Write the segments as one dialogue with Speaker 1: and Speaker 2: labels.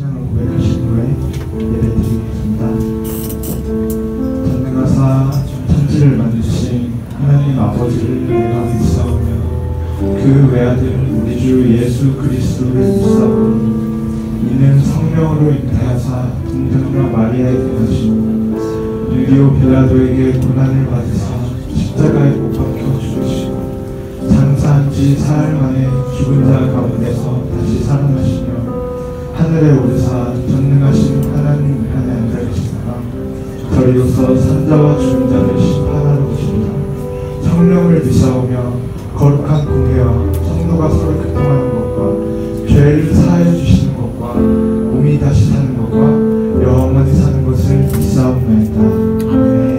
Speaker 1: 신앙을 고백하신 후에 예배드리겠습니다. 전능하사 천지를 만드신 하나님 아버지를 내가 믿사오며 그 외아들 우리 주 예수 그리스도를 믿사오니 이는 성령으로 잉태하사 동정녀 마리아에게 나시고 유리오 빌라도에게 고난을 받으사 십자가에 못 박혀 죽으시고 장사한 지 사흘 만에 죽은 자 가운데서 다시 살아나시며 하늘에 오르사 전능하신 하나님 우편에 앉아 계시다가 저리로서 산자와 죽은 자를 심판하러 오신다. 성령을 믿사오며 거룩한 공회와 성도가 서로 교통하는 것과 죄를 사하여 주시는 것과 몸이 다시 사는 것과 영원히 사는 것을 믿사옵나이다. 아멘.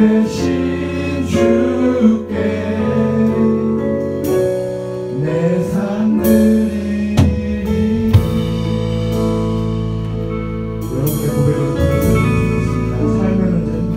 Speaker 1: 대신 주께 내 삶 드리리. 여러분의 고백을 통해서 드리겠습니다. 삶의 문제는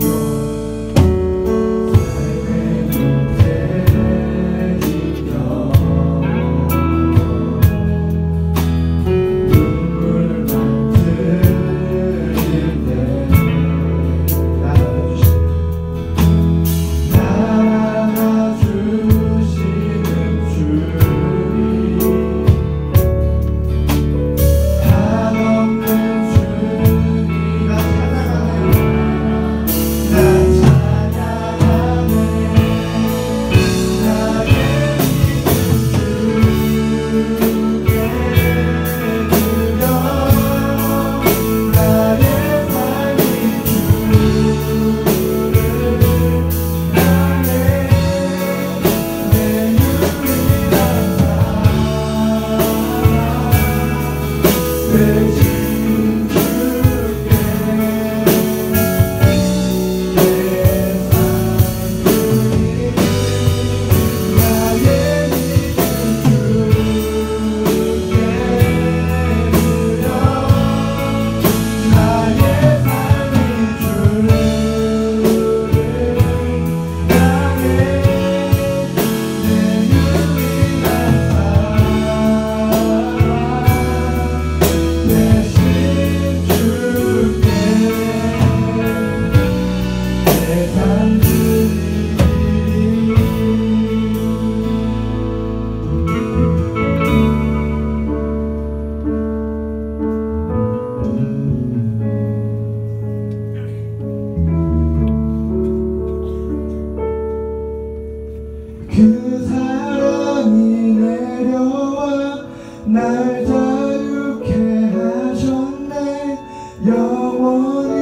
Speaker 1: 그 사랑이 내려와 날 자유케 하셨네. 영원히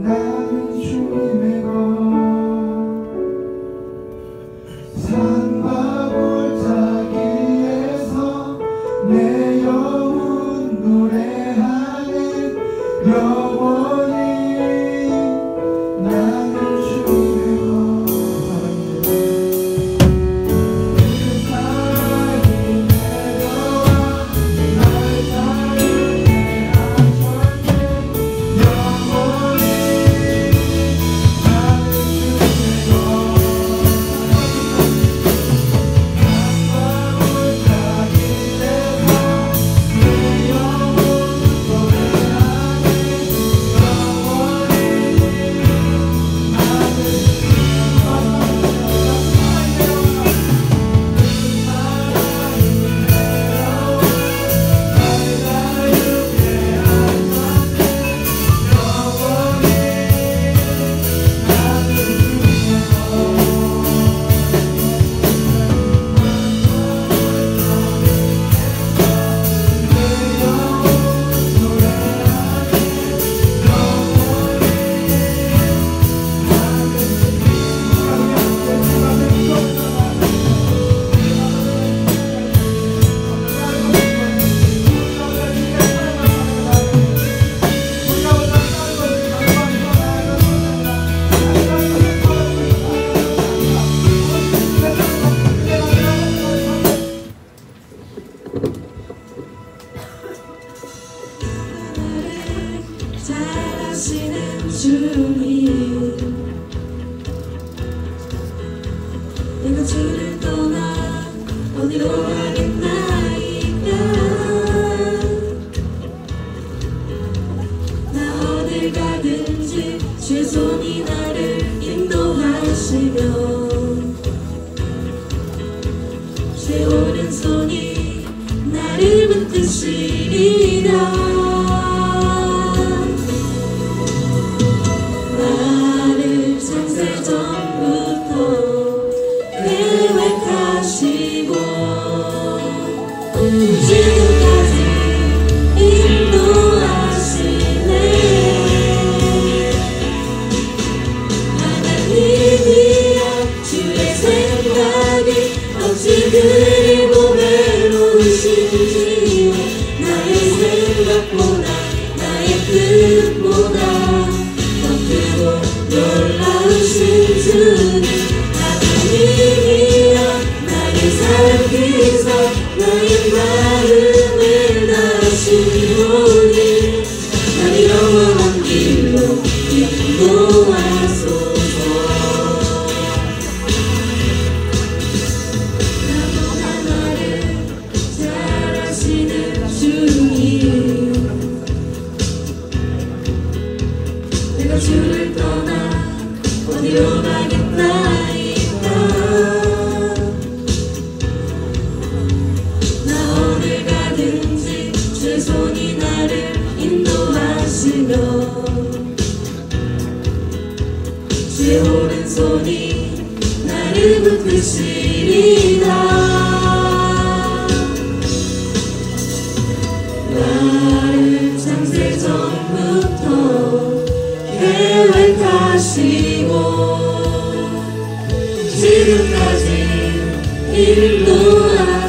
Speaker 1: 나는 주님의 것. 산과 골짜기에서 내 영혼 노래하는 영원히 나는 주님의 것.
Speaker 2: 잘하시는 주님, 내가 주를 떠나 어디로 가겠나이까. 나 어딜 가든지 주의 손이 나를 인도하시며 주의 오른손이 나를 붙드시리라. 지금까지 인도하시네. 하나님이여 주의 생각이 어찌 그리 보배로우신지 나의 생각 기도하겠나이다. 나 어딜 가든지 주의 손이 나를 인도하시며 주의 오른손이 나를 붙드시리라. 나를 창세 전부터 계획하시고 지금까지 인도하시네.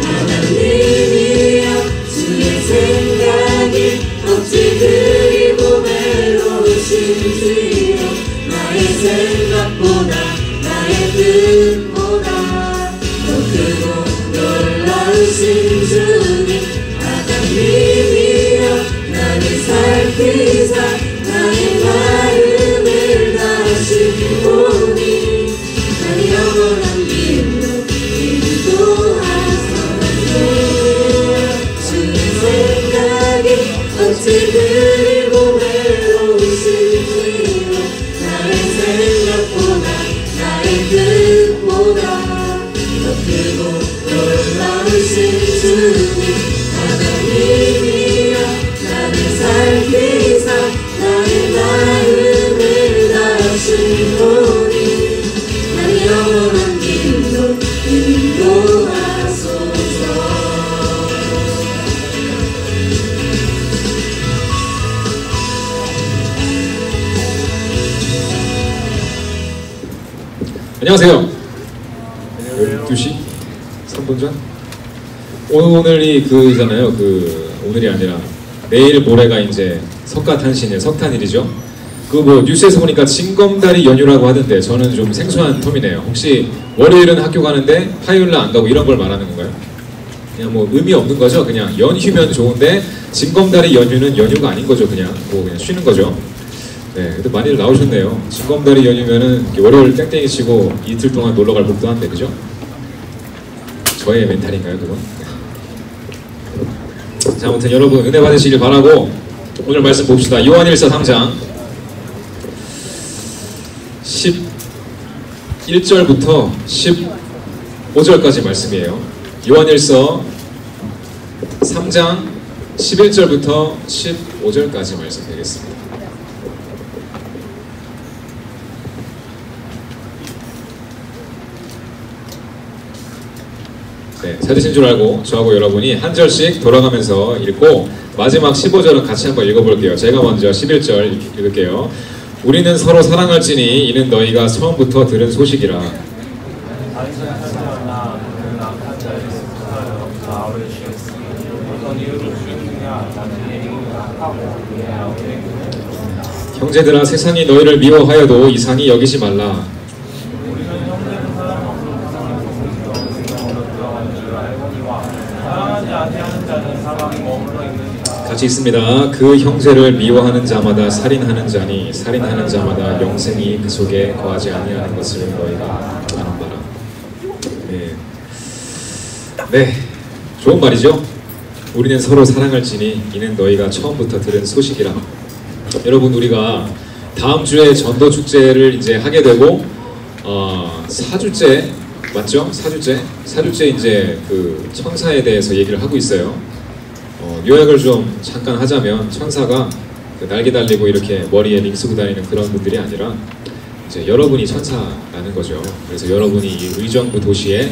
Speaker 2: 하나님이여 주의 생각이 어찌 그리고 외로우신지요. 나의 생각보다 나의 뜻보다 더 크고 놀라우신 주님. 하나님이여 나를 살피사 나의 마음을 다시보니 나의 영원한 길로 인도하소서. 주의 생각이 어찌 그리고 외로우신지요. 나의 생각보다 나의 뜻보다 더 크고 놀라우신 주님. 하나님이여 나를 살피사 나의 마음을 다시보니 나의 영원한 길로 인도하소서.
Speaker 3: 안녕하세요. 12시 3분 전? 오늘이 그잖아요. 오늘이 아니라 내일 모레가 이제 석가탄신일, 석탄일이죠. 뉴스에서 보니까 징검다리 연휴라고 하던데 저는 좀 생소한 텀이네요. 혹시 월요일은 학교 가는데 화요일날 안 가고 이런 걸 말하는 건가요? 그냥 뭐 의미 없는 거죠. 그냥 연휴면 좋은데 징검다리 연휴는 연휴가 아닌 거죠. 그냥 쉬는 거죠. 네, 그래도 많이들 나오셨네요. 징검다리 연휴면은 월요일 땡땡이 치고 이틀 동안 놀러 갈 법도 한데, 그죠? 저의 멘탈인가요, 그건? 자, 아무튼 여러분 은혜 받으시길 바라고 오늘 말씀 봅시다. 요한일서 3장 11절부터 15절까지 말씀이에요. 요한일서 3장 11절부터 15절까지 말씀 되겠습니다. 네, 찾으신 줄 알고 저하고 여러분이 한 절씩 돌아가면서 읽고 마지막 15절은 같이 한번 읽어볼게요. 제가 먼저 11절 읽을게요. 우리는 서로 사랑할지니 이는 너희가 처음부터 들은 소식이라. 형제들아 세상이 너희를 미워하여도 이상히 여기지 말라. 같이 있습니다. 그 형제를 미워하는 자마다 살인하는 자니 살인하는 자마다 영생이 그 속에 거하지 아니하는 것을 너희가 아는 바라. 네, 좋은 말이죠. 우리는 서로 사랑할지니 이는 너희가 처음부터 들은 소식이라. 여러분, 우리가 다음 주에 전도 축제를 이제 하게 되고 4주째 맞죠? 4주째 이제 그 천사에 대해서 얘기를 하고 있어요. 요약을 좀 잠깐 하자면 천사가 날개 달리고 이렇게 머리에 링 쓰고 다니는 그런 분들이 아니라 이제 여러분이 천사라는 거죠. 그래서 여러분이 이 의정부 도시에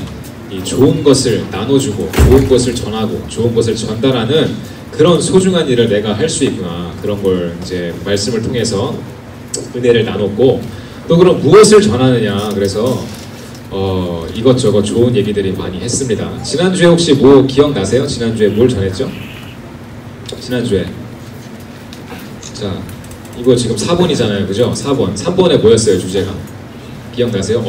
Speaker 3: 이 좋은 것을 나눠주고 좋은 것을 전하고 좋은 것을 전달하는 그런 소중한 일을 내가 할 수 있구나, 그런 걸 이제 말씀을 통해서 은혜를 나눴고, 또 그럼 무엇을 전하느냐, 그래서 이것저것 좋은 얘기들이 많이 했습니다. 지난주에 혹시 뭐 기억나세요? 지난주에 뭘 전했죠? 지난주에 자, 이거 지금 4번이잖아요, 그죠? 3번에 뭐였어요, 주제가? 기억나세요?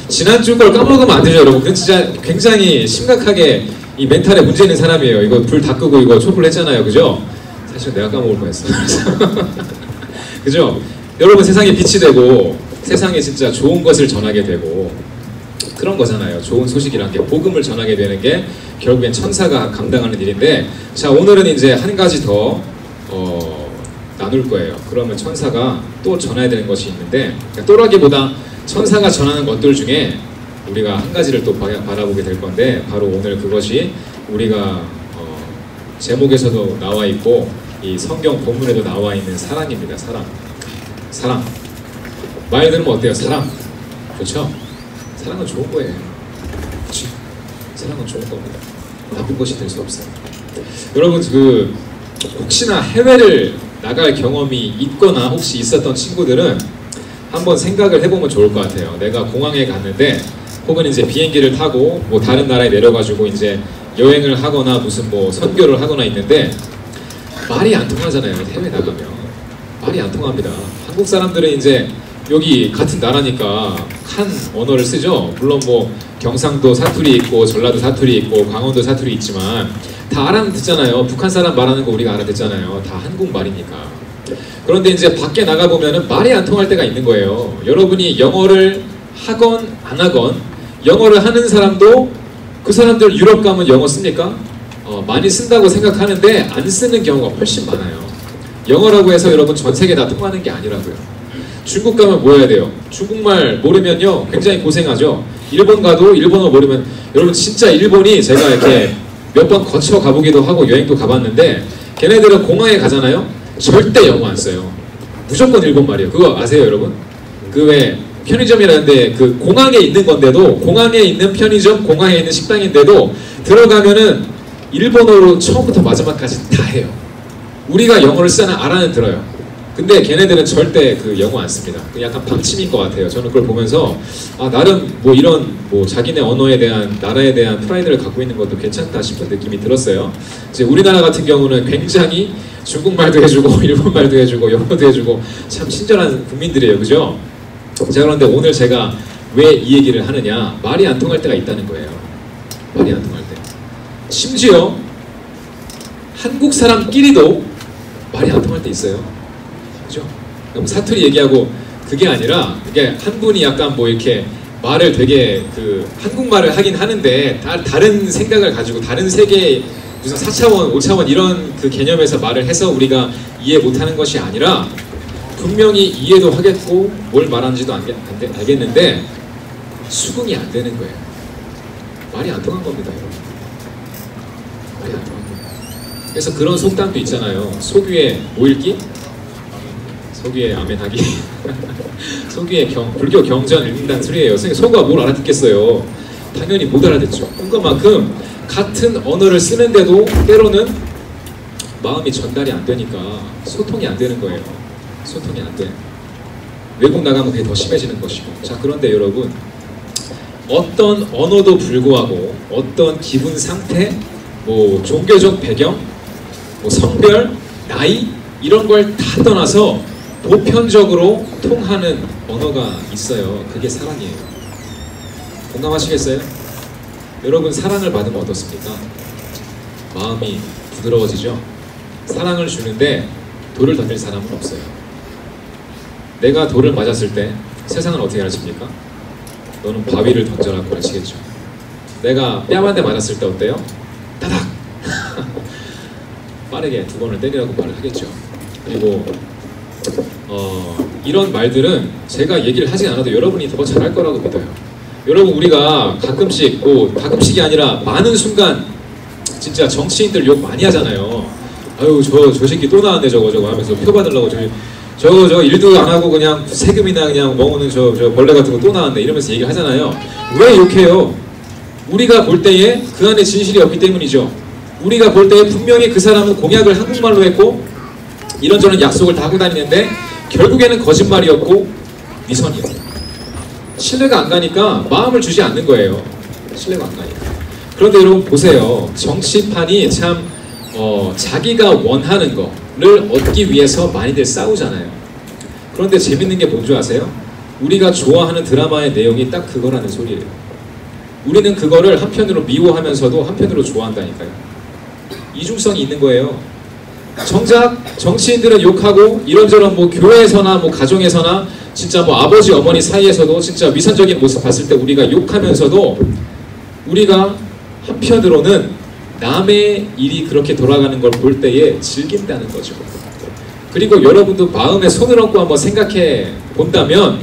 Speaker 3: 지난주 걸 까먹으면 안 되죠, 여러분. 그건 진짜 굉장히 심각하게 이 멘탈에 문제 있는 사람이에요. 이거 불 다 끄고 이거 촛불 했잖아요, 그죠? 사실 내가 까먹을 뻔했어. 그죠? 여러분, 세상에 빛이 되고 세상에 진짜 좋은 것을 전하게 되고 그런 거잖아요. 좋은 소식이란 게, 복음을 전하게 되는 게 결국엔 천사가 감당하는 일인데, 자, 오늘은 이제 한 가지 더 올 거예요. 그러면 천사가 또 전해야 되는 것이 있는데, 그러니까 또라기보다 천사가 전하는 것들 중에 우리가 한 가지를 또 바라보게 될 건데, 바로 오늘 그것이 우리가 제목에서도 나와 있고 이 성경 본문에도 나와 있는 사랑입니다. 사랑. 말 들으면 어때요? 사랑. 그렇죠? 사랑은 좋은 거예요. 그렇지? 사랑은 좋은 겁니다. 나쁜 것이 될 수 없어요. 여러분, 혹시나 해외를 나갈 경험이 있거나 혹시 있었던 친구들은 한번 생각을 해보면 좋을 것 같아요. 내가 공항에 갔는데, 혹은 이제 비행기를 타고 뭐 다른 나라에 내려가지고 이제 여행을 하거나 무슨 뭐 선교를 하거나 있는데 말이 안 통하잖아요. 해외 나가면 말이 안 통합니다. 한국 사람들은 이제 여기 같은 나라니까 한 언어를 쓰죠. 물론 뭐 경상도 사투리 있고 전라도 사투리 있고 강원도 사투리 있지만 다 알아듣잖아요. 북한 사람 말하는 거 우리가 알아듣잖아요. 다 한국말이니까. 그런데 이제 밖에 나가보면은 말이 안 통할 때가 있는 거예요. 여러분이 영어를 하건 안 하건, 영어를 하는 사람도 그 사람들 유럽 가면 영어 씁니까? 많이 쓴다고 생각하는데 안 쓰는 경우가 훨씬 많아요. 영어라고 해서 여러분 전 세계 다 통하는 게 아니라고요. 중국 가면 뭐 해야 돼요? 중국말 모르면요 굉장히 고생하죠. 일본 가도 일본어 모르면, 여러분 진짜 일본이 제가 이렇게 몇 번 거쳐 가보기도 하고 여행도 가봤는데, 걔네들은 공항에 가잖아요. 절대 영어 안 써요. 무조건 일본말이에요. 그거 아세요, 여러분? 그 왜 편의점이라는데 그 공항에 있는 건데도, 공항에 있는 편의점, 공항에 있는 식당인데도 들어가면은 일본어로 처음부터 마지막까지 다 해요. 우리가 영어를 쓰는 알아는 들어요. 근데 걔네들은 절대 그 영어 안 씁니다. 약간 방침인 것 같아요. 저는 그걸 보면서 나름 뭐 이런 뭐 자기네 언어에 대한, 나라에 대한 프라이드를 갖고 있는 것도 괜찮다 싶은 느낌이 들었어요. 이제 우리나라 같은 경우는 굉장히 중국말도 해주고 일본말도 해주고 영어도 해주고 참 친절한 국민들이에요. 그죠? 자, 그런데 오늘 제가 왜 이 얘기를 하느냐, 말이 안 통할 때가 있다는 거예요. 말이 안 통할 때. 심지어 한국 사람끼리도 말이 안 통할 때 있어요. 그죠? 그럼 사투리 얘기하고 그게 아니라, 이게 한 분이 약간 뭐 이렇게 말을 되게 한국말을 하긴 하는데 다른 생각을 가지고 다른 세계의 무슨 4차원, 5차원 이런 그 개념에서 말을 해서 우리가 이해 못하는 것이 아니라 분명히 이해도 하겠고 뭘 말하는지도 알겠는데 수긍이 안 되는 거예요. 말이 안 통한 겁니다, 여러분. 말이 안 통한 겁니다. 그래서 그런 속담도 있잖아요. 속 위에 뭐 읽기? 속 위에 아멘하기. 속 위에 불교 경전 읽는다는 소리예요. 속가 뭘 알아듣겠어요. 당연히 못 알아듣죠. 그것만큼 같은 언어를 쓰는데도 때로는 마음이 전달이 안 되니까 소통이 안 되는 거예요. 소통이 안 돼. 외국 나가면 그게 더 심해지는 것이고. 자, 그런데 여러분, 어떤 언어도 불구하고 어떤 기분 상태, 뭐 종교적 배경, 뭐 성별, 나이 이런 걸 다 떠나서 보편적으로 통하는 언어가 있어요. 그게 사랑이에요. 공감하시겠어요? 여러분, 사랑을 받으면 어떻습니까? 마음이 부드러워지죠? 사랑을 주는데 돌을 던질 사람은 없어요. 내가 돌을 맞았을 때 세상은 어떻게 가르칩니까? 너는 바위를 던져라고 가르치겠죠. 내가 뺨 한 대 맞았을 때 어때요? 따닥! 빠르게 2번을 때리라고 말을 하겠죠. 그리고 이런 말들은 제가 얘기를 하지 않아도 여러분이 더 잘할 거라고 믿어요. 여러분, 우리가 가끔씩, 가끔씩이 아니라 많은 순간 진짜 정치인들 욕 많이 하잖아요. 아유, 저 새끼 또 나왔네, 저거 하면서 표 받으려고 저 일도 안 하고 그냥 세금이나 그냥 먹는 저 벌레 같은 거 또 나왔네 이러면서 얘기를 하잖아요. 왜 욕해요? 우리가 볼 때에 그 안에 진실이 없기 때문이죠. 우리가 볼 때에 분명히 그 사람은 공약을 한국말로 했고 이런저런 약속을 다 하고 다니는데 결국에는 거짓말이었고 위선이었어요. 신뢰가 안 가니까 마음을 주지 않는 거예요. 신뢰가 안 가니까. 그런데 여러분 보세요. 정치판이 참 자기가 원하는 거를 얻기 위해서 많이들 싸우잖아요. 그런데 재밌는 게 뭔지 아세요? 우리가 좋아하는 드라마의 내용이 딱 그거라는 소리예요. 우리는 그거를 한편으로 미워하면서도 한편으로 좋아한다니까요. 이중성이 있는 거예요. 정작 정치인들은 욕하고 이런저런 뭐 교회에서나 뭐 가정에서나 진짜 뭐 아버지 어머니 사이에서도 진짜 위선적인 모습 봤을 때 우리가 욕하면서도 우리가 한편으로는 남의 일이 그렇게 돌아가는 걸 볼 때에 즐긴다는 거죠. 그리고 여러분도 마음에 손을 얹고 한번 생각해 본다면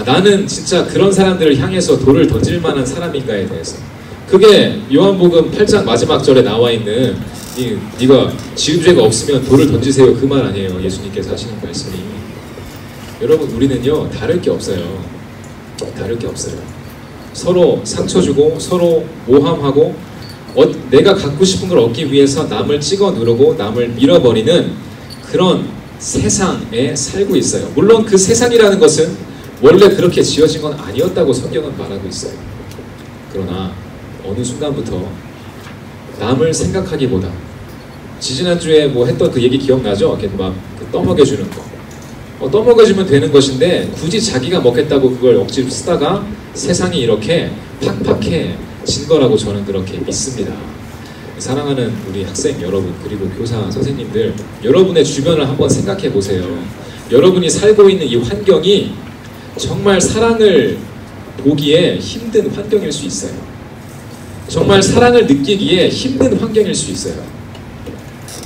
Speaker 3: 나는 진짜 그런 사람들을 향해서 돌을 던질 만한 사람인가에 대해서 그게 요한복음 8장 마지막 절에 나와 있는 네가 지은 죄가 없으면 돌을 던지세요 그 말 아니에요. 예수님께서 하시는 말씀이. 여러분 우리는요 다를 게 없어요. 다를 게 없어요. 서로 상처 주고 서로 모함하고 내가 갖고 싶은 걸 얻기 위해서 남을 찍어 누르고 남을 밀어버리는 그런 세상에 살고 있어요. 물론 그 세상이라는 것은 원래 그렇게 지어진 건 아니었다고 성경은 말하고 있어요. 그러나 어느 순간부터 남을 생각하기보다 지지난주에 뭐 했던 그 얘기 기억나죠? 이렇게 막 떠먹여주는 거. 떠먹여주면 되는 것인데 굳이 자기가 먹겠다고 그걸 억지로 쓰다가 세상이 이렇게 팍팍해진 거라고 저는 그렇게 믿습니다. 사랑하는 우리 학생 여러분 그리고 교사 선생님들 여러분의 주변을 한번 생각해 보세요. 여러분이 살고 있는 이 환경이 정말 사랑을 보기에 힘든 환경일 수 있어요. 정말 사랑을 느끼기에 힘든 환경일 수 있어요.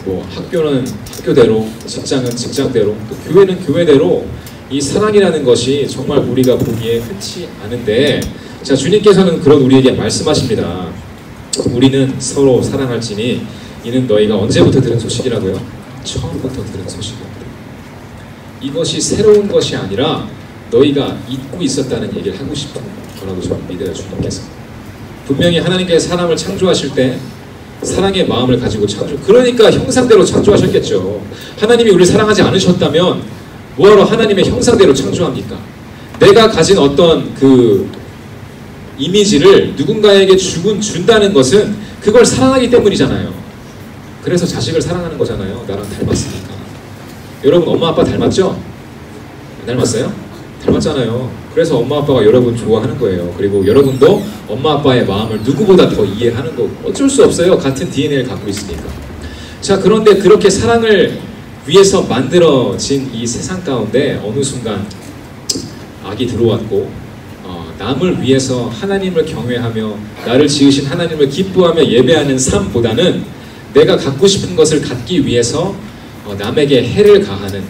Speaker 3: 뭐 학교는 학교대로, 직장은 직장대로, 또 교회는 교회대로 이 사랑이라는 것이 정말 우리가 보기에 흔치 않은데 자 주님께서는 그런 우리에게 말씀하십니다. 우리는 서로 사랑할지니 이는 너희가 언제부터 들은 소식이라고요? 처음부터 들은 소식입니다. 이것이 새로운 것이 아니라 너희가 잊고 있었다는 얘기를 하고 싶은 거라고 저는 믿어요. 주님께서 분명히 하나님께서 사람을 창조하실 때 사랑의 마음을 가지고 그러니까 형상대로 창조하셨겠죠. 하나님이 우리를 사랑하지 않으셨다면 뭐하러 하나님의 형상대로 창조합니까? 내가 가진 어떤 그 이미지를 누군가에게 준다는 것은 그걸 사랑하기 때문이잖아요. 그래서 자식을 사랑하는 거잖아요. 나랑 닮았으니까. 여러분 엄마 아빠 닮았죠? 안 닮았어요? 닮았잖아요. 그래서 엄마 아빠가 여러분 좋아하는 거예요. 그리고 여러분도 엄마 아빠의 마음을 누구보다 더 이해하는 거 어쩔 수 없어요. 같은 DNA를 갖고 있으니까. 자 그런데 그렇게 사랑을 위해서 만들어진 이 세상 가운데 어느 순간 악이 들어왔고 남을 위해서 하나님을 경외하며 나를 지으신 하나님을 기뻐하며 예배하는 삶보다는 내가 갖고 싶은 것을 갖기 위해서 남에게 해를 가하는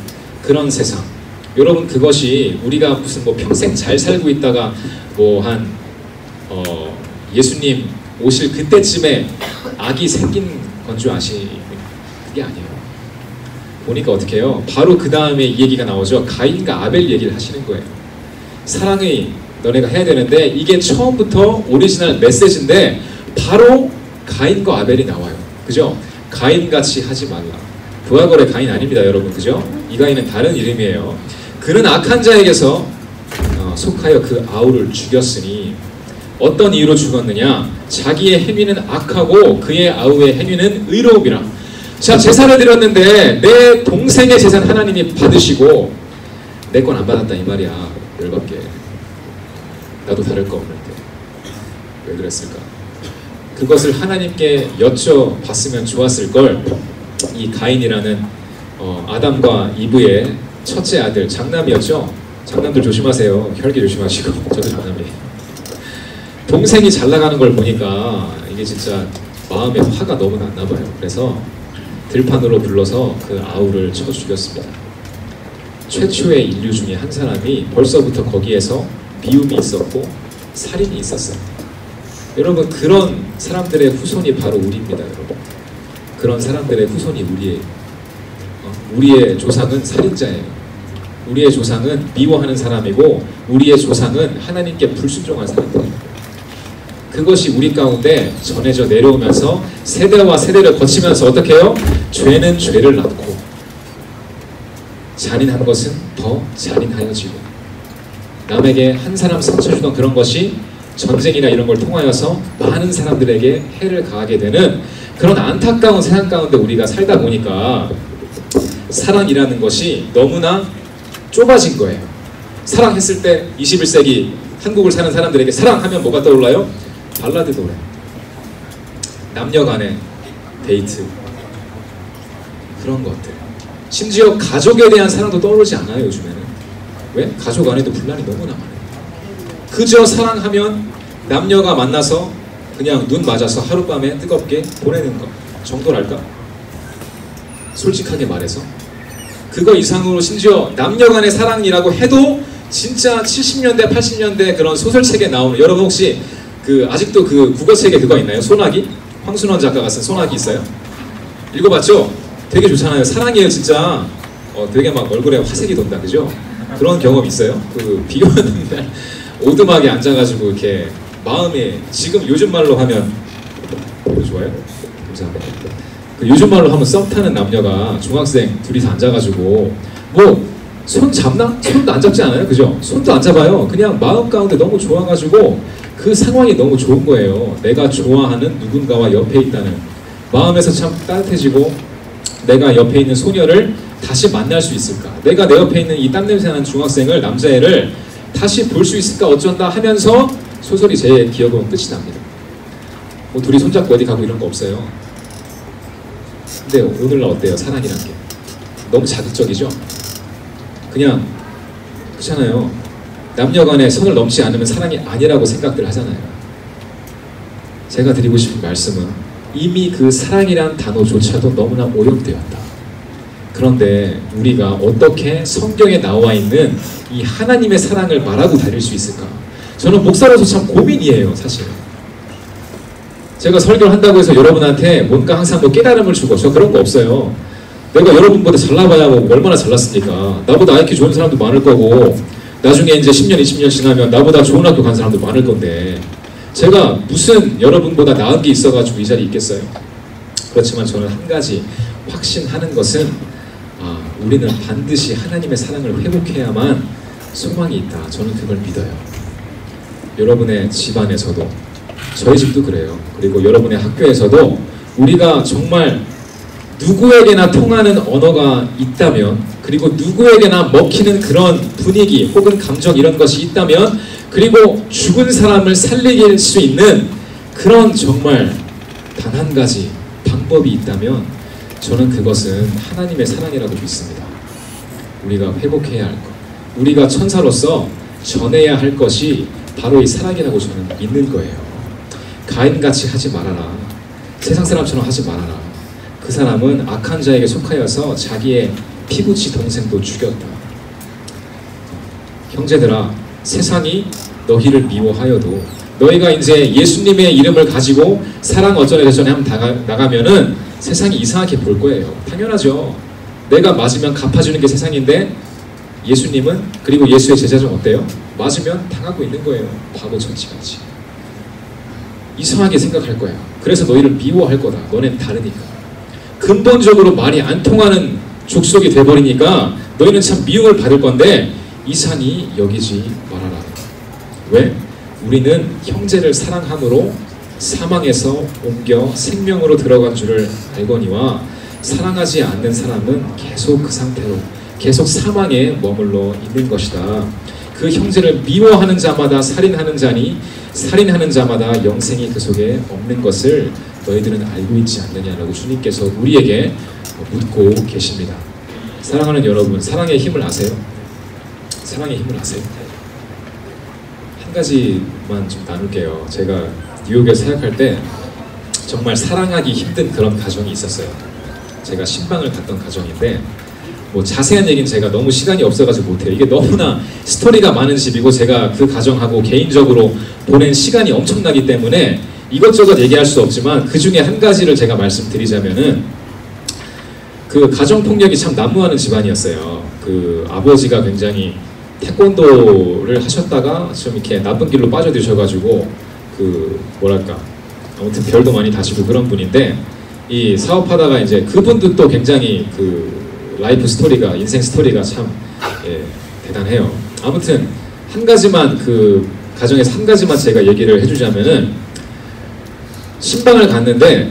Speaker 3: 그런 세상. 여러분 그것이 우리가 무슨 뭐 평생 잘 살고 있다가 뭐 한 예수님 오실 그때쯤에 악이 생긴 건 줄 아시는 그게 아니에요. 보니까 어떻게 해요? 바로 그 다음에 이 얘기가 나오죠. 가인과 아벨 얘기를 하시는 거예요. 사랑이 너네가 해야 되는데 이게 처음부터 오리지널 메시지인데 바로 가인과 아벨이 나와요. 그죠? 가인같이 하지 말라. 부하거래 가인 아닙니다 여러분. 그죠? 이 가인은 다른 이름이에요. 그는 악한 자에게서 속하여 그 아우를 죽였으니 어떤 이유로 죽었느냐? 자기의 행위는 악하고 그의 아우의 행위는 의로움이라. 자 제사를 드렸는데 내 동생의 제사는 하나님이 받으시고 내 건 안 받았다 이 말이야. 열받게. 나도 다를 거 없는데 왜 그랬을까? 그것을 하나님께 여쭤봤으면 좋았을 걸. 이 가인이라는 아담과 이브의 첫째 아들 장남이었죠. 장남들 조심하세요. 혈기 조심하시고. 저도 장남이에요. 동생이 잘 나가는 걸 보니까 이게 진짜 마음에 화가 너무 났나 봐요. 그래서 들판으로 불러서 그 아우를 쳐 죽였습니다. 최초의 인류 중에 한 사람이 벌써부터 거기에서 비움이 있었고 살인이 있었어요. 여러분 그런 사람들의 후손이 바로 우리입니다. 여러분 그런 사람들의 후손이 우리의 우리의 조상은 살인자예요. 우리의 조상은 미워하는 사람이고 우리의 조상은 하나님께 불순종한 사람들이에요. 그것이 우리 가운데 전해져 내려오면서 세대와 세대를 거치면서 어떻게 해요? 죄는 죄를 낳고 잔인한 것은 더 잔인하여지고 남에게 한 사람 상처 주던 그런 것이 전쟁이나 이런 걸 통하여서 많은 사람들에게 해를 가하게 되는 그런 안타까운 세상 가운데 우리가 살다 보니까 사랑이라는 것이 너무나 좁아진 거예요. 사랑했을 때 21세기 한국을 사는 사람들에게 사랑하면 뭐가 떠올라요? 발라드 노래, 남녀 간의 데이트, 그런 것들. 심지어 가족에 대한 사랑도 떠오르지 않아요 요즘에는. 왜? 가족 안에도 분란이 너무나 많아요. 그저 사랑하면 남녀가 만나서 그냥 눈 맞아서 하룻밤에 뜨겁게 보내는 것 정도랄까? 솔직하게 말해서 그거 이상으로 심지어 남녀간의 사랑이라고 해도 진짜 70년대 80년대 그런 소설책에 나오는, 여러분 혹시 그 아직도 그 국어책에 그거 있나요? 소나기? 황순원 작가가 쓴 소나기 있어요? 읽어봤죠? 되게 좋잖아요. 사랑이에요 진짜. 되게 막 얼굴에 화색이 돈다, 그죠? 그런 경험 있어요? 그 비 오는 날 오두막에 앉아가지고 이렇게 마음에, 지금 요즘 말로 하면 좋아요? 감사합니다. 그 요즘 말로 하면 썸 타는 남녀가 중학생 둘이서 앉아가지고 뭐 손 잡나? 손도 안 잡지 않아요? 그죠? 손도 안 잡아요. 그냥 마음 가운데 너무 좋아가지고 그 상황이 너무 좋은 거예요. 내가 좋아하는 누군가와 옆에 있다는 마음에서 참 따뜻해지고, 내가 옆에 있는 소녀를 다시 만날 수 있을까? 내가 내 옆에 있는 이 땀냄새나는 중학생을, 남자애를 다시 볼 수 있을까? 어쩐다 하면서 소설이 제 기억으로 끝이 납니다. 뭐 둘이 손잡고 어디 가고 이런 거 없어요. 근데 오늘날 어때요? 사랑이란 게 너무 자극적이죠? 그냥 그렇잖아요. 남녀 간에 선을 넘지 않으면 사랑이 아니라고 생각들 하잖아요. 제가 드리고 싶은 말씀은 이미 그 사랑이란 단어조차도 너무나 오염되었다. 그런데 우리가 어떻게 성경에 나와 있는 이 하나님의 사랑을 말하고 다닐 수 있을까? 저는 목사로서 참 고민이에요, 사실. 제가 설교를 한다고 해서 여러분한테 뭔가 항상 뭐 깨달음을 주고, 저 그런 거 없어요. 내가 여러분보다 잘나봐야 뭐 얼마나 잘났습니까? 나보다 IQ 좋은 사람도 많을 거고, 나중에 이제 10년, 20년 지나면 나보다 좋은 학교 간 사람도 많을 건데, 제가 무슨 여러분보다 나은 게 있어가지고 이 자리에 있겠어요? 그렇지만 저는 한 가지 확신하는 것은, 우리는 반드시 하나님의 사랑을 회복해야만 소망이 있다. 저는 그걸 믿어요. 여러분의 집안에서도, 저희 집도 그래요. 그리고 여러분의 학교에서도 우리가 정말 누구에게나 통하는 언어가 있다면, 그리고 누구에게나 먹히는 그런 분위기 혹은 감정 이런 것이 있다면, 그리고 죽은 사람을 살리길 수 있는 그런 정말 단 한 가지 방법이 있다면, 저는 그것은 하나님의 사랑이라고 믿습니다. 우리가 회복해야 할 것, 우리가 천사로서 전해야 할 것이 바로 이 사랑이라고 저는 믿는 거예요. 가인같이 하지 말아라. 세상 사람처럼 하지 말아라. 그 사람은 악한 자에게 속하여서 자기의 피부치 동생도 죽였다. 형제들아, 세상이 너희를 미워하여도 너희가 이제 예수님의 이름을 가지고 사랑 어쩌네 저쩌네 하면 나가면은 세상이 이상하게 볼 거예요. 당연하죠. 내가 맞으면 갚아주는 게 세상인데, 예수님은, 그리고 예수의 제자들은 어때요? 맞으면 당하고 있는 거예요. 바보 천치같이. 이상하게 생각할 거야. 그래서 너희를 미워할 거다. 너넨 다르니까. 근본적으로 말이 안 통하는 족속이 돼버리니까 너희는 참 미움을 받을 건데 이상히 여기지 말아라. 왜? 우리는 형제를 사랑함으로 사망에서 옮겨 생명으로 들어간 줄을 알거니와, 사랑하지 않는 사람은 계속 그 상태로 계속 사망에 머물러 있는 것이다. 그 형제를 미워하는 자마다 살인하는 자니 살인하는 자마다 영생이 그 속에 없는 것을 너희들은 알고 있지 않느냐라고 주님께서 우리에게 묻고 계십니다. 사랑하는 여러분, 사랑의 힘을 아세요? 사랑의 힘을 아세요? 한 가지만 좀 나눌게요. 제가 뉴욕에 사역할 때 정말 사랑하기 힘든 그런 가정이 있었어요. 제가 신방을 갔던 가정인데, 뭐 자세한 얘기는 제가 너무 시간이 없어가지고 못해요. 이게 너무나 스토리가 많은 집이고 제가 그 가정하고 개인적으로 보낸 시간이 엄청나기 때문에 이것저것 얘기할 수 없지만, 그 중에 한 가지를 제가 말씀드리자면은, 그 가정폭력이 참 난무하는 집안이었어요. 그 아버지가 굉장히 태권도를 하셨다가 좀 이렇게 나쁜 길로 빠져드셔가지고 그 뭐랄까, 아무튼 별도 많이 다시고 그런 분인데, 이 사업하다가 이제 그분도 또 굉장히 그 라이프 스토리가, 인생 스토리가 참 대단해요. 아무튼 한 가지만, 그 가정에서 한 가지만 제가 얘기를 해주자면은, 신방을 갔는데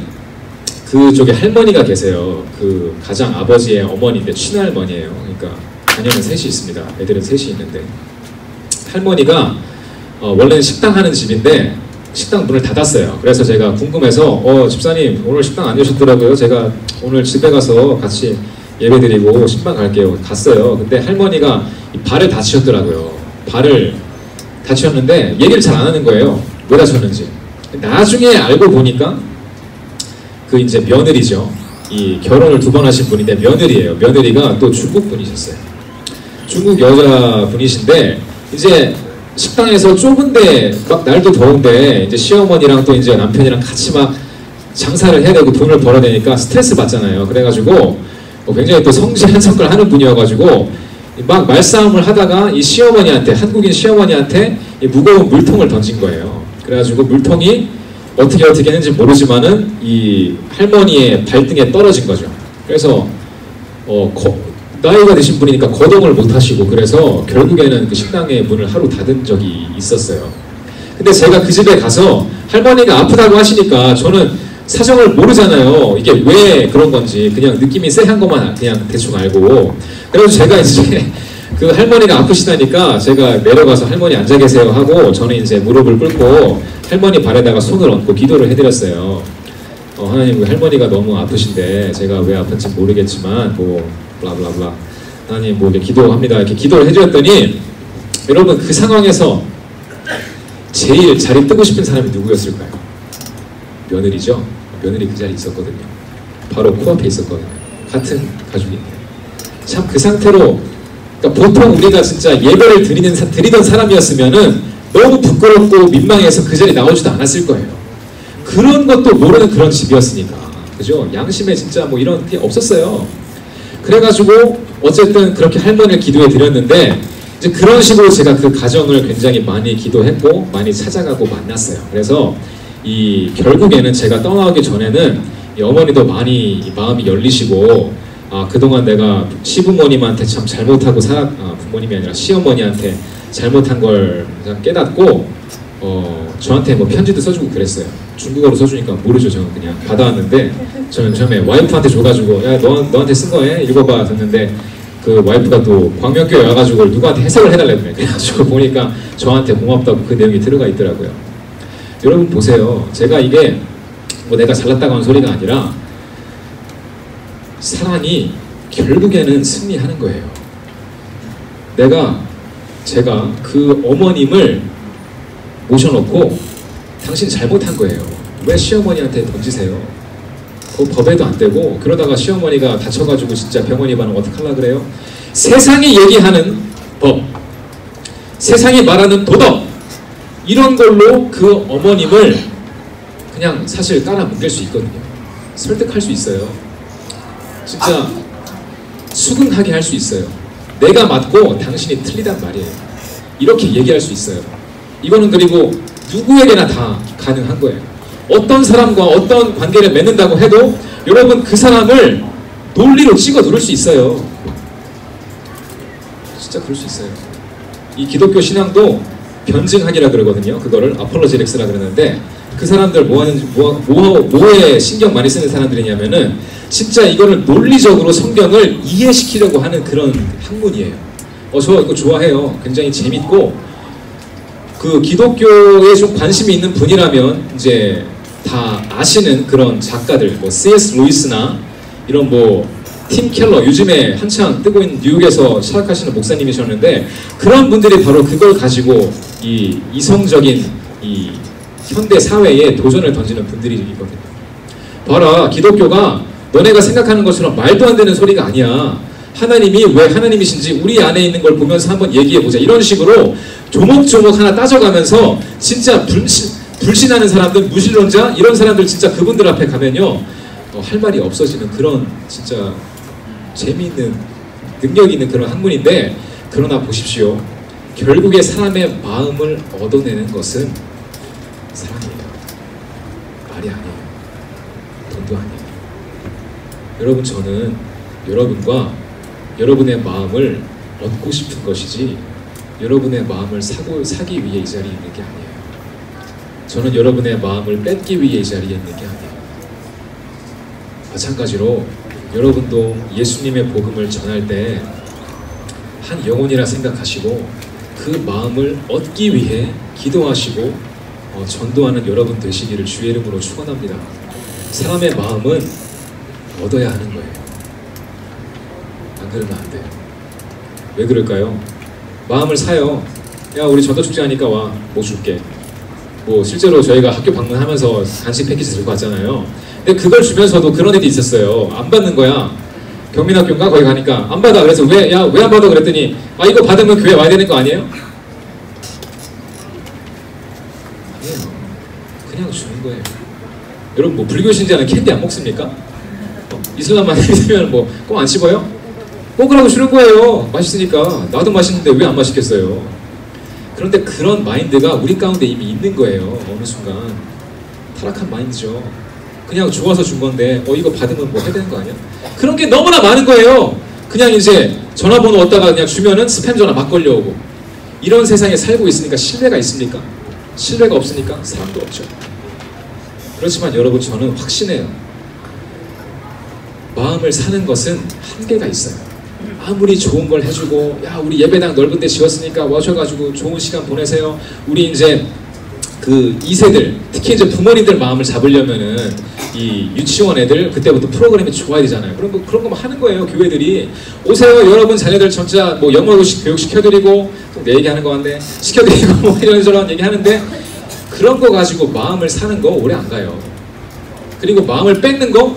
Speaker 3: 그쪽에 할머니가 계세요. 그 가장 아버지의 어머니인데 친할머니예요. 그러니까 자녀는 셋이 있습니다. 애들은 셋이 있는데, 할머니가 원래는 식당 하는 집인데 식당 문을 닫았어요. 그래서 제가 궁금해서 집사님 오늘 식당 안 여셨더라고요. 제가 오늘 집에 가서 같이 예배드리고 신방 갈게요. 갔어요. 근데 할머니가 발을 다치셨더라고요. 발을 다치셨는데 얘기를 잘 안 하는 거예요. 왜 다쳤는지. 나중에 알고 보니까 그 이제 며느리죠. 이 결혼을 2번 하신 분인데 며느리예요. 며느리가 또 중국 분이셨어요. 중국 여자 분이신데 이제 식당에서 좁은데 막 날도 더운데 이제 시어머니랑 또 이제 남편이랑 같이 막 장사를 해야 되고 돈을 벌어야 되니까 스트레스 받잖아요. 그래가지고 굉장히 또 성실한 척을 하는 분이어가지고 막 말싸움을 하다가 이 시어머니한테, 한국인 시어머니한테 이 무거운 물통을 던진 거예요. 그래가지고 물통이 어떻게 했는지 모르지만은 이 할머니의 발등에 떨어진 거죠. 그래서 나이가 드신 분이니까 거동을 못 하시고 그래서 결국에는 그 식당의 문을 하루 닫은 적이 있었어요. 근데 제가 그 집에 가서 할머니가 아프다고 하시니까 저는 사정을 모르잖아요. 이게 왜 그런 건지 그냥 느낌이 쎄한 것만 그냥 대충 알고 그래서 제가 이제 그 할머니가 아프시다니까 제가 내려가서 할머니 앉아 계세요 하고 저는 이제 무릎을 꿇고 할머니 발에다가 손을 얹고 기도를 해드렸어요. 하나님 할머니가 너무 아프신데 제가 왜 아픈지 모르겠지만 뭐 블라블라블라 하나님 뭐 이렇게 기도합니다 이렇게 기도를 해드렸더니 여러분 그 상황에서 제일 자리 뜨고 싶은 사람이 누구였을까요? 며느리죠. 며느리 그 자리에 있었거든요. 바로 코앞에 있었거든요. 같은 가족인데 참 그 상태로 그러니까 보통 우리가 진짜 예배를 드리던 사람이었으면은 너무 부끄럽고 민망해서 그 자리에 나오지도 않았을 거예요. 그런 것도 모르는 그런 집이었으니까 그죠? 양심에 진짜 뭐 이런 게 없었어요. 그래가지고 어쨌든 그렇게 할머니를 기도해 드렸는데 이제 그런 식으로 제가 그 가정을 굉장히 많이 기도했고 많이 찾아가고 만났어요. 그래서 이 결국에는 제가 떠나기 전에는 이 어머니도 많이 마음이 열리시고 그동안 내가 시부모님한테 참 잘못하고 부모님이 아니라 시어머니한테 잘못한 걸 깨닫고 저한테 뭐 편지도 써주고 그랬어요. 중국어로 써주니까 모르죠. 저는 그냥 받아왔는데 저는 처음에 와이프한테 줘가지고 야 너한테 쓴 거에 읽어봐 줬는데 그 와이프가 또 광명교회 와가지고 누구한테 해석을 해달라고 그래가지고 보니까 저한테 고맙다고 그 내용이 들어가 있더라고요. 여러분 보세요. 제가 이게 뭐 내가 잘났다고 하는 소리가 아니라 사랑이 결국에는 승리하는 거예요. 제가 그 어머님을 모셔놓고 당신 잘못한 거예요. 왜 시어머니한테 던지세요? 법에도 안 되고 그러다가 시어머니가 다쳐가지고 진짜 병원 입원하면 어떡하려고 그래요? 세상이 얘기하는 법, 세상이 말하는 도덕 이런 걸로 그 어머님을 그냥 사실 깔아뭉갤 수 있거든요. 설득할 수 있어요. 진짜 수긍하게 할 수 있어요. 내가 맞고 당신이 틀리단 말이에요. 이렇게 얘기할 수 있어요. 이거는 그리고 누구에게나 다 가능한 거예요. 어떤 사람과 어떤 관계를 맺는다고 해도 여러분 그 사람을 논리로 찍어 누를 수 있어요. 진짜 그럴 수 있어요. 이 기독교 신앙도 변증학이라 그러거든요. 그거를 아폴로제틱스라 그러는데 그 사람들 뭐에 신경 많이 쓰는 사람들이냐면은 진짜 이거를 논리적으로 성경을 이해시키려고 하는 그런 학문이에요. 저 이거 좋아해요. 굉장히 재밌고 그 기독교에 좀 관심이 있는 분이라면 이제 다 아시는 그런 작가들 뭐 C.S. 루이스나 이런 뭐 팀 켈러 요즘에 한창 뜨고 있는 뉴욕에서 사역하시는 목사님이셨는데 그런 분들이 바로 그걸 가지고 이 이성적인 이 현대 사회에 도전을 던지는 분들이거든요. 봐라 기독교가 너네가 생각하는 것처럼 말도 안 되는 소리가 아니야. 하나님이 왜 하나님이신지 우리 안에 있는 걸 보면서 한번 얘기해보자. 이런 식으로 조목조목 하나 따져가면서 진짜 불신하는 사람들, 무신론자 이런 사람들 진짜 그분들 앞에 가면요 할 말이 없어지는 그런 진짜 재미있는 능력 있는 그런 학문인데 그러나 보십시오. 결국에 사람의 마음을 얻어내는 것은 사랑이에요. 말이 아니에요. 돈도 아니에요. 여러분 저는 여러분과 여러분의 마음을 얻고 싶은 것이지 여러분의 마음을 사기 위해 이 자리에 있는 게 아니에요. 저는 여러분의 마음을 뺏기 위해 이 자리에 있는 게 아니에요. 마찬가지로 여러분도 예수님의 복음을 전할 때 한 영혼이라 생각하시고 그 마음을 얻기 위해 기도하시고 전도하는 여러분 되시기를 주의 이름으로 축원합니다. 사람의 마음은 얻어야 하는 거예요. 안 그러면 안 돼요. 왜 그럴까요? 마음을 사요. 야 우리 전도축제 하니까 와, 뭐 줄게. 뭐 실제로 저희가 학교 방문하면서 간식 패키지 들고 왔잖아요. 근데 그걸 주면서도 그런 애들이 있었어요. 안 받는 거야. 경민학교인가 거기 가니까 안 받아. 그래서 왜 안 받아 그랬더니 아 이거 받으면 교회 와야 되는 거 아니에요? 아니에요. 그냥 주는 거예요. 여러분 뭐 불교 신자는 캔디 안 먹습니까? 이슬람만 믿으면 뭐 꼭 안 씹어요? 먹으라고 주는 거예요. 맛있으니까. 나도 맛있는데 왜 안 맛있겠어요? 그런데 그런 마인드가 우리 가운데 이미 있는 거예요. 어느 순간 타락한 마인드죠. 그냥 좋아서 준 건데 이거 받으면 뭐 해야 되는 거 아니야? 그런 게 너무나 많은 거예요. 그냥 이제 전화번호 얻다가 그냥 주면은 스팸 전화 막 걸려오고 이런 세상에 살고 있으니까 신뢰가 있습니까? 신뢰가 없으니까 사람도 없죠. 그렇지만 여러분 저는 확신해요. 마음을 사는 것은 한계가 있어요. 아무리 좋은 걸 해주고 야 우리 예배당 넓은 데 지었으니까 와셔가지고 좋은 시간 보내세요. 우리 이제 그 2세들 특히 이제 부모님들 마음을 잡으려면은 이 유치원 애들 그때부터 프로그램이 좋아야 되잖아요. 그런 거 하는 거예요. 교회들이 오세요. 여러분 자녀들 전자 뭐 영어 교육 시켜드리고 내 얘기하는 거 같네. 시켜드리고 뭐 이런저런 얘기하는데 그런 거 가지고 마음을 사는 거 오래 안 가요. 그리고 마음을 뺏는 거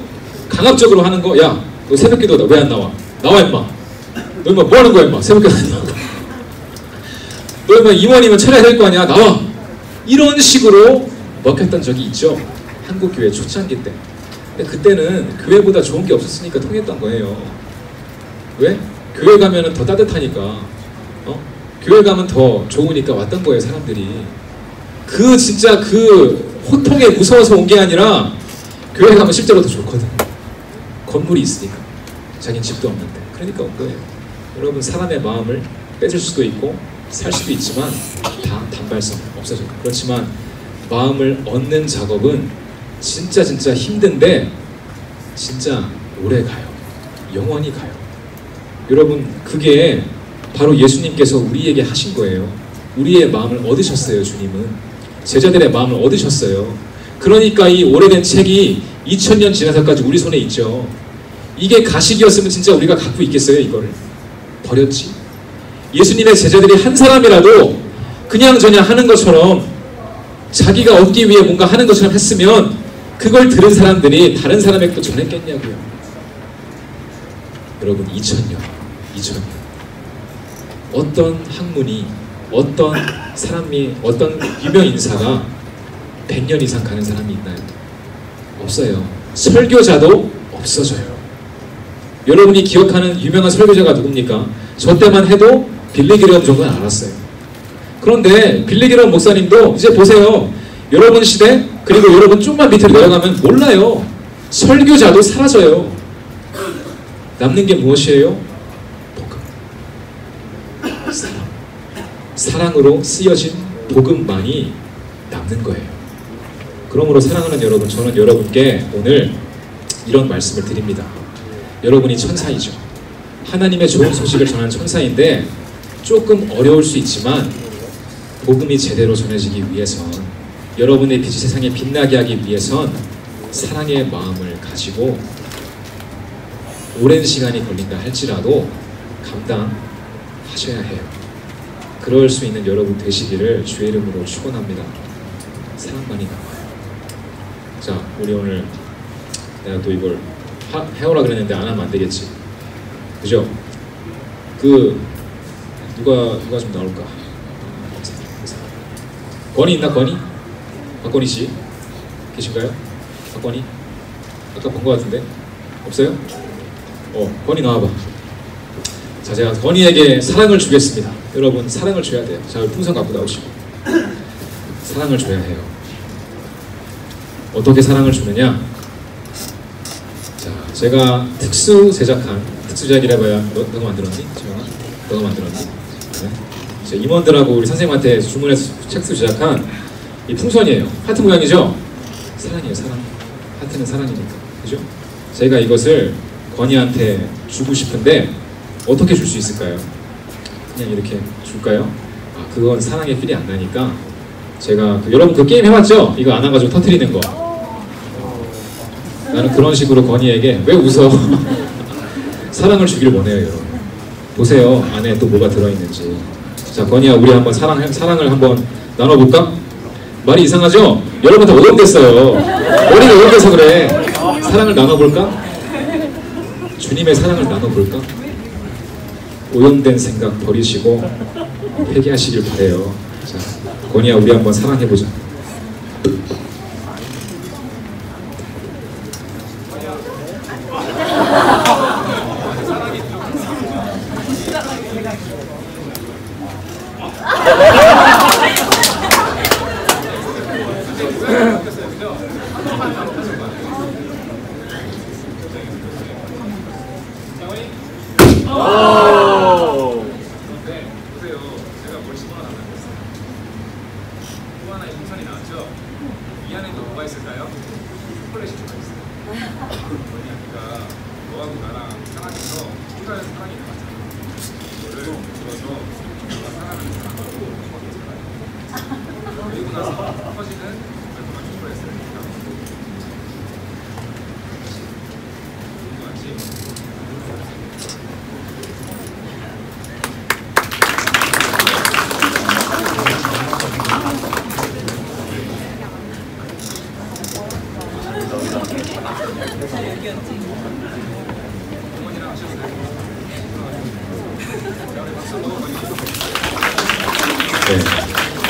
Speaker 3: 강압적으로 하는 거 야 너 새벽기도다 왜 안 나와? 나와 임마. 너 임마 뭐 하는 거야 임마. 새벽기도 안 나와. 너 임마 임원이면 차려야 될 거 아니야. 나와. 이런 식으로 먹혔던 적이 있죠. 한국교회 초창기 때. 근데 그때는 교회보다 좋은 게 없었으니까 통했던 거예요. 왜? 교회 가면은 더 따뜻하니까. 교회 가면 더 좋으니까 왔던 거예요, 사람들이. 그 진짜 그 호통에 무서워서 온 게 아니라 교회 가면 실제로 더 좋거든. 건물이 있으니까. 자기는 집도 없는데. 그러니까 온 거예요. 여러분 사람의 마음을 뺏을 수도 있고 살 수도 있지만 다 단발성 없어져요. 그렇지만 마음을 얻는 작업은 진짜 힘든데 진짜 오래 가요. 영원히 가요. 여러분 그게 바로 예수님께서 우리에게 하신 거예요. 우리의 마음을 얻으셨어요. 주님은 제자들의 마음을 얻으셨어요. 그러니까 이 오래된 책이 2000년 지나서까지 우리 손에 있죠. 이게 가식이었으면 진짜 우리가 갖고 있겠어요. 이거를 버렸지. 예수님의 제자들이 한 사람이라도 그냥저냥 하는 것처럼 자기가 얻기 위해 뭔가 하는 것처럼 했으면 그걸 들은 사람들이 다른 사람에게 또 전했겠냐고요. 여러분 2000년 어떤 학문이 어떤 사람이 어떤 유명 인사가 100년 이상 가는 사람이 있나요? 없어요. 설교자도 없어져요. 여러분이 기억하는 유명한 설교자가 누굽니까? 저 때만 해도 빌리 그레엄 정도는 알았어요. 그런데 빌리 그레엄 목사님도 이제 보세요. 여러분 시대 그리고 여러분 좀만 밑으로 내려가면 몰라요. 설교자도 사라져요. 남는 게 무엇이에요? 복음. 사랑으로 쓰여진 복음만이 남는 거예요. 그러므로 사랑하는 여러분, 저는 여러분께 오늘 이런 말씀을 드립니다. 여러분이 천사이죠. 하나님의 좋은 소식을 전하는 천사인데 조금 어려울 수 있지만 복음이 제대로 전해지기 위해선 여러분의 빛이 세상에 빛나게 하기 위해선 사랑의 마음을 가지고 오랜 시간이 걸린다 할지라도 감당하셔야 해요. 그럴 수 있는 여러분 되시기를 주의 이름으로 축원합니다. 사랑만이 남아요. 자, 우리 오늘 내가 또 이걸 해오라 그랬는데 안 하면 안 되겠지. 그죠? 누가 좀 나올까? 건이 있나? 건이? 박건희 씨 계신가요? 박건희? 아까 본 것 같은데? 없어요? 건이 나와봐. 자, 제가 건이에게 사랑을 주겠습니다. 여러분 사랑을 줘야 돼요. 자, 풍선 갖고 나오시고 사랑을 줘야 해요. 어떻게 사랑을 주느냐? 자, 제가 특수 제작이라 봐야 너가 만들었니? 지영아? 너가 만들었니? 네. 제 임원들하고 우리 선생님한테 주문해서 책수 제작한 이 풍선이에요. 하트 모양이죠? 사랑이에요, 사랑. 하트는 사랑이니까, 그죠? 제가 이것을 건이한테 주고 싶은데 어떻게 줄 수 있을까요? 그냥 이렇게 줄까요? 아, 그건 사랑의 필이 안 나니까 제가 여러분 그 게임 해봤죠? 이거 안아가지고 터트리는 거. 나는 그런 식으로 건이에게 왜 웃어? 사랑을 주길 원해요, 여러분. 보세요, 안에 또 뭐가 들어있는지. 자, 건이야, 우리 한번 사랑을 한번 나눠볼까? 말이 이상하죠? 여러분 다 오염됐어요. 머리가 오염돼서 그래. 사랑을 나눠볼까? 주님의 사랑을 나눠볼까? 오염된 생각 버리시고 회개하시길 바래요. 자, 건이야, 우리 한번 사랑해보자.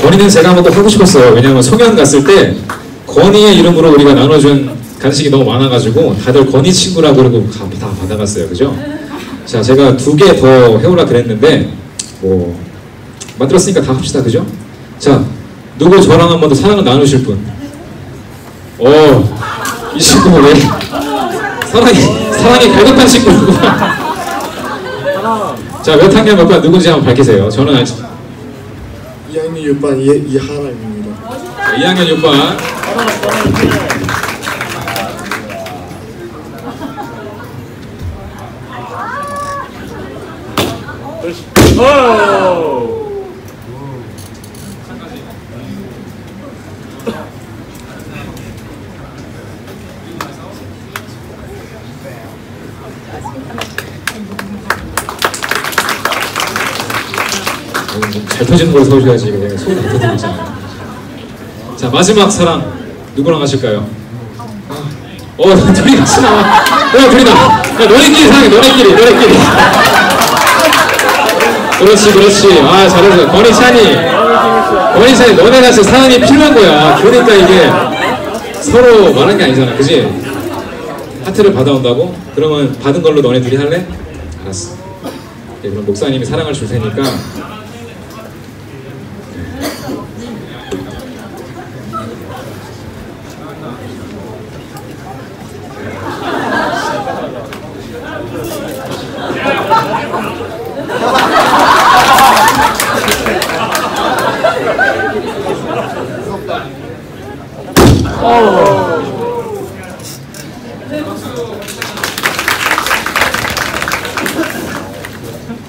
Speaker 3: 건이는 제가 한번 또 하고 싶었어요. 왜냐하면 송현 갔을 때 건이의 이름으로 우리가 나눠준 간식이 너무 많아가지고 다들 건이 친구라고 그러고 다 받아갔어요. 그죠? 자, 제가 2개 더 해오라 그랬는데 뭐 만들었으니까 다 합시다. 그죠? 자, 누구 저랑 한 번 더 사랑을 나누실 분? 이 친구 왜 사랑이 갈급한 친구구나. 자, 몇 학년 몇 반 누군지 한번 밝히세요. 저는 아직
Speaker 4: 2학년 6반 이하라입니다.
Speaker 3: 2학년 6반. 잘 터지는 걸 서주셔야지 그냥 손 안 터지고 있잖아요. 자, 마지막 사랑 누구랑 하실까요? 둘이 같이 나와. 둘이다. 야, 너네끼리 사랑해. 너네끼리. 그렇지. 아, 잘했어. 건이 찬이, 너네가 진짜 사랑이 필요한 거야. 그러니까 이게 서로 말한 게 아니잖아, 그지? 하트를 받아온다고? 그러면 받은 걸로 너네 둘이 할래? 알았어. 네, 그럼 목사님이 사랑을 줄 테니까.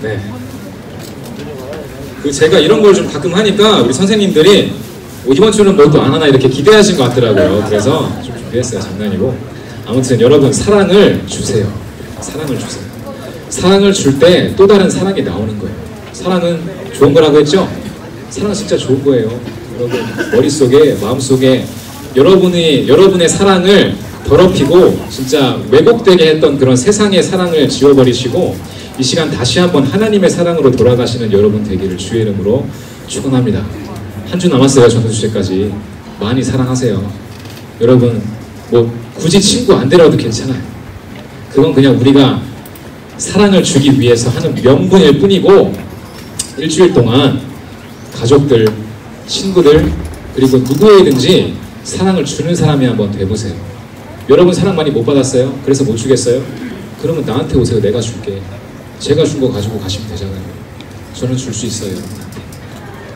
Speaker 3: 네. 제가 이런 걸 좀 가끔 하니까 우리 선생님들이 이번 주는 뭐 또 안 하나 이렇게 기대하신 것 같더라고요. 그래서 좀 준비했어요. 장난이고. 아무튼 여러분 사랑을 주세요. 사랑을 줄 때 또 다른 사랑이 나오는 거예요. 사랑은 좋은 거라고 했죠? 사랑은 진짜 좋은 거예요. 여러분 머릿속에 마음속에 여러분의 사랑을 더럽히고 진짜 왜곡되게 했던 그런 세상의 사랑을 지워버리시고 이 시간 다시 한번 하나님의 사랑으로 돌아가시는 여러분 되기를 주의 이름으로 축원합니다. 한 주 남았어요. 전도주제까지 많이 사랑하세요. 여러분 뭐 굳이 친구 안 데려와도 괜찮아요. 그건 그냥 우리가 사랑을 주기 위해서 하는 명분일 뿐이고 일주일 동안 가족들, 친구들 그리고 누구에든지 사랑을 주는 사람이 한번 돼보세요. 여러분 사랑 많이 못 받았어요? 그래서 못 주겠어요? 그러면 나한테 오세요. 내가 줄게. 제가 준 거 가지고 가시면 되잖아요. 저는 줄 수 있어요.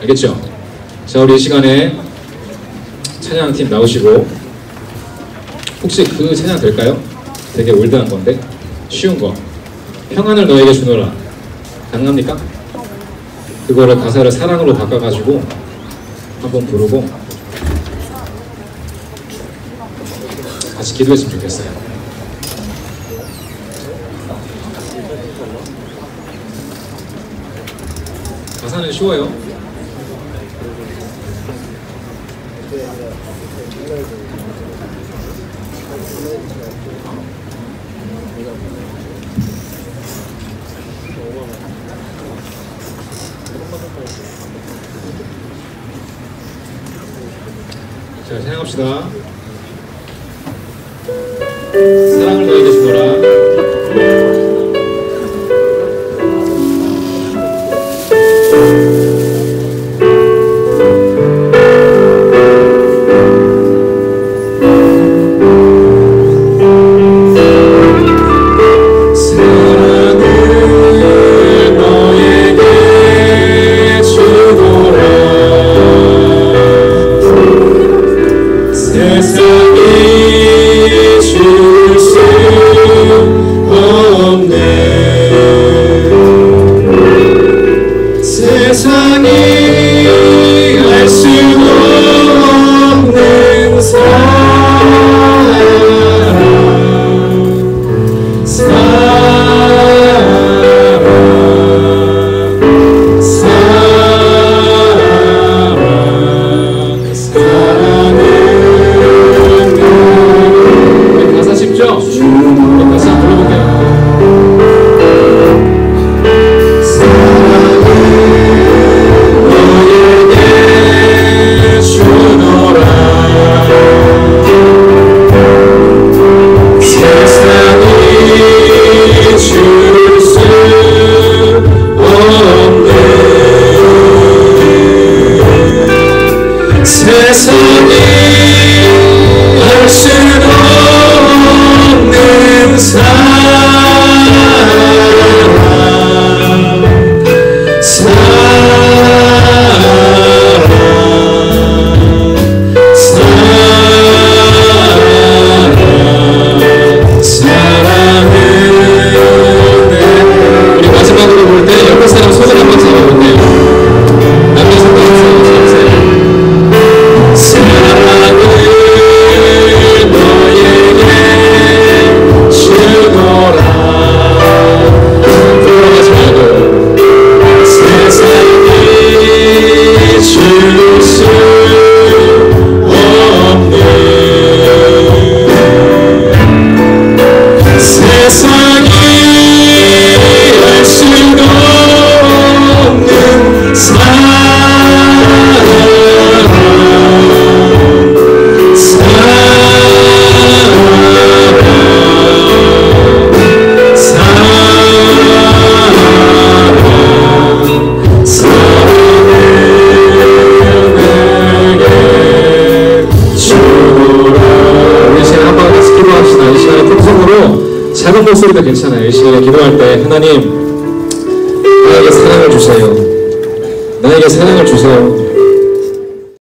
Speaker 3: 알겠죠? 자, 우리 이 시간에 찬양팀 나오시고 혹시 그 찬양 될까요? 되게 올드한 건데 쉬운 거 평안을 너에게 주노라 가능합니까? 그거를 가사를 사랑으로 바꿔가지고 한번 부르고 같이 기도했으면 좋겠어요. 가사는 쉬워요. 자, 찬양합시다. 사랑을 너에게 주노라. 작은 목소리도 괜찮아요. 이 시간에 기도할 때 하나님 나에게 사랑을 주세요. 나에게 사랑을 주세요.